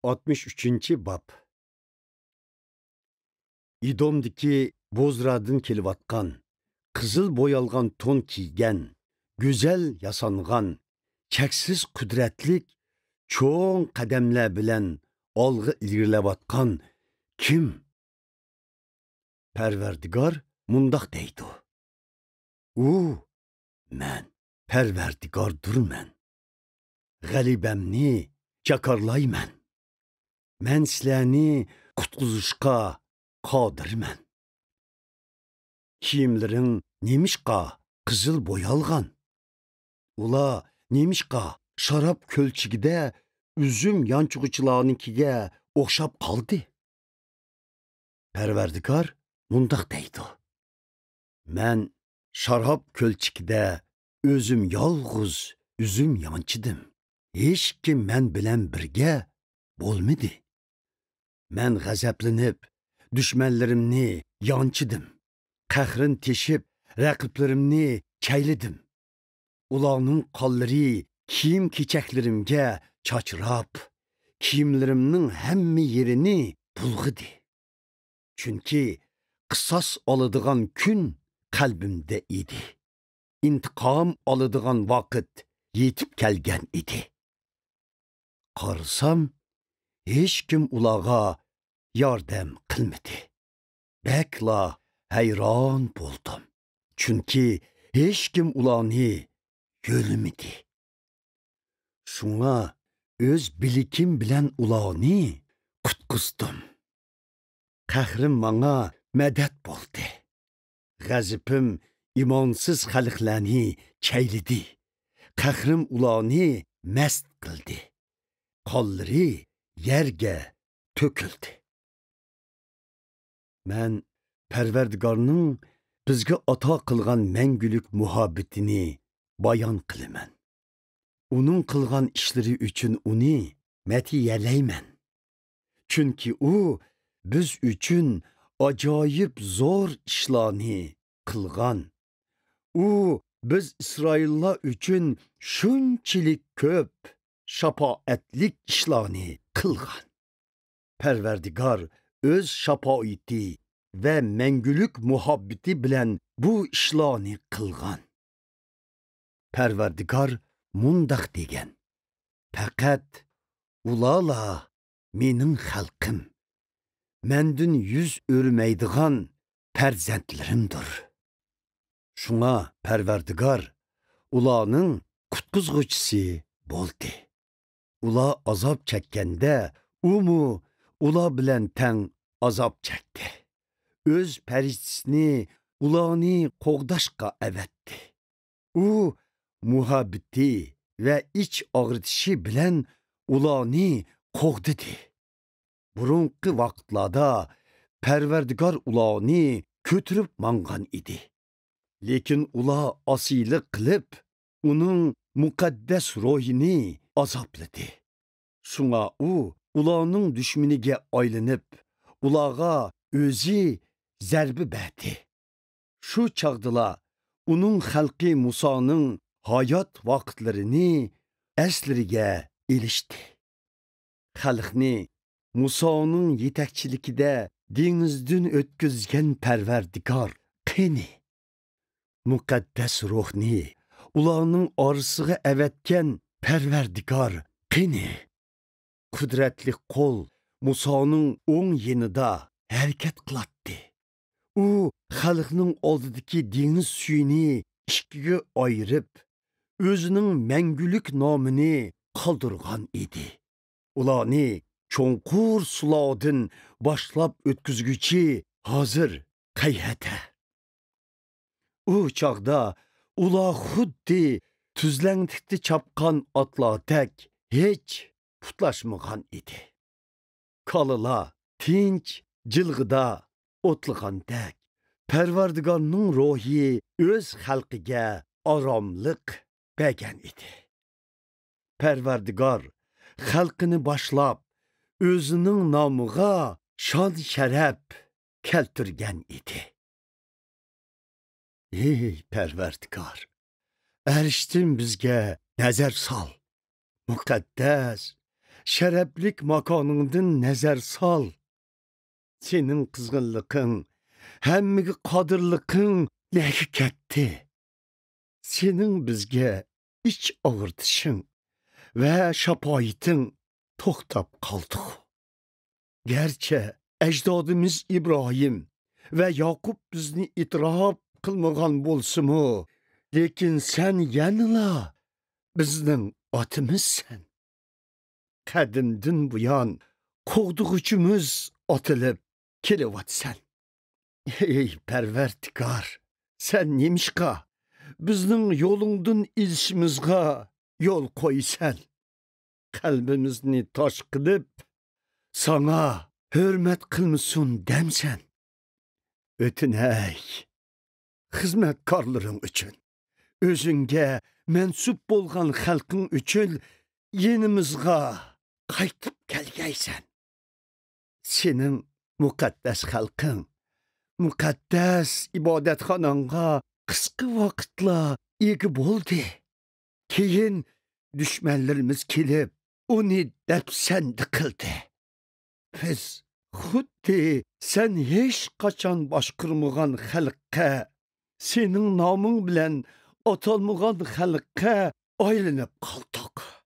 63-chi bab. İdomdiki Bozradın kelivatqan, qızıl boyalğan ton kiygen, güzel yasanğan, cheksiz qudratlik, çoğun qadamlar bilan olg'a ilgirlavatqan kim? Parvardigor mundaq deydi. Men Parvardigordurman. G'alibamni jakarlayman. Men sizlarni qutquzishqa qodirman. Kiyimlaring nemishqa qizil bo'yalgan? Ular nemishqa sharob ko'lchigida uzum yanchug'ichilarnikiga o'xshab qoldi? Parvardigor mundaq deydi. Men sharob ko'lchigida o'zim yolg'iz uzum yanchidim. Hech kim men bilan birga bo'lmadi. Men g'azablanib, dushmanlarimni yanchidim. Qahrin teshib, raqiblarimni chaylidim. Ularning qonlari kiyim-kechaklarimga chachrab, kiyimlarimning hamma yerini bulg'idi. Chunki qisos oladigan kun qalbimda edi. İntiqom oladigan vaqt yetib kelgan edi. Qarasam, hech kim ularga yordam qilmadi. Bakla hayron bo'ldim. Chunki hech kim ularni yo'limidi. Shunga o'z bilikim bilan ularni qutqizdim. Qahrim menga madad bo'ldi. G'azabim imonsiz xalqlarni chaylidi. Qahrim ularni mast qildi. Qonlari yerga to'kildi. Men Parvardigorning bizga ato qilgan mangulik muhabbatini bayon qilaman. Uning qilgan ishlari uchun uni matiyalayman. Chunki u biz uchun ajoyib zo'r ishlarni qilgan. U biz Isroillar uchun shunchalik ko'p shafoatlik ishlarni qilgan. Parvardigor o'z shafoati va mangulik muhabbati bilan bu ishlarni qilgan. Parvardigor mundaq degan. Faqat ularla mening xalqim. Mendin yuz o'rmaydigan farzandlarimdir. Shunga Parvardigor ularning qutquzg'uchisi bo'ldi. Ular azob chekkanda umu ular bilan tang azob chekdi. O'z faristasini ularni qo'g'dashqa avatdi. U muhabbati va ich og'ritishi bilan ularni qo'g'didi. Burunqi vaqtlarda Parvardigor ularni ko'tirib mangan edi. Lekin ular osiylik qilib, uning muqaddas ruhini azobladi. Shunga u ularning dushmaniga aylanib, ularga o'zi zarbi berdi. Shu chaqdala uning xalqi Musoning hayot vaqtlarini aslariga elishdi. Xalqni Musoning yetakchiligida dengizdan o'tkazgan Parvardigor qani? Muqaddas ruhni ularning orasiga avatgan Parvardigor qani? Qudratli qo'l Musoning o'ng yenida harakat qiladi. U xalqning oldidagi dengiz suyini ikkiga ayirib, o'zining mangulik nomini qoldirgan edi. Ularni cho'nqur sulardan boshlab o'tkazguchi hozir qayhata. U chaqda ular xuddi tuzlanglikda chapqan otlardek hech putlashmagan edi. Qolalar tinch jilg'ida o'tlagandek, Parvardigorning ruhi o'z xalqiga oromlik bergan edi. Parvardigor xalqini boshlab o'zining nomiga shon sharaf keltirgan edi. Ey Parvardigor, arshdan bizga nazar sol. Muqaddas, şərəblik makanından nəzər sal. Senin qızğınlığın, həmmigi qadırlığın nəyi kətdi. Senin bizge iç ağırtışın və şapayıtın toxtab qaldıq. Gerçi əcdadımız İbrahim və Yaqub bizni itiraf qılmağan bolsumu, lekin sen yanıla bizning atımızsan. Qədimdin buyan qoğduqçumuz atılıb kelivatsan. Ey Pərverdigar, sen nemişqa bizning yolundun ilişimizga yol koysan. Kalbimizni taş qilib sana hürmet kılmışsın demsen. Ötüney, xizmətkarların üçün, özünge mensup bolğan xalqın üçün yenimizga qaytıb gəlgəysən. Senin müqəddəs xalqın, müqəddəs ibadətxananga qısqı vaqtla egi boldu. Keyin düşmənlərimiz kelib, onu dəpsəndi qıldı. Biz xuddi sen hiç qaçan başqırmağan xalqqa, senin namın bilen atalmağan xalqqa aylanıb qaldıq.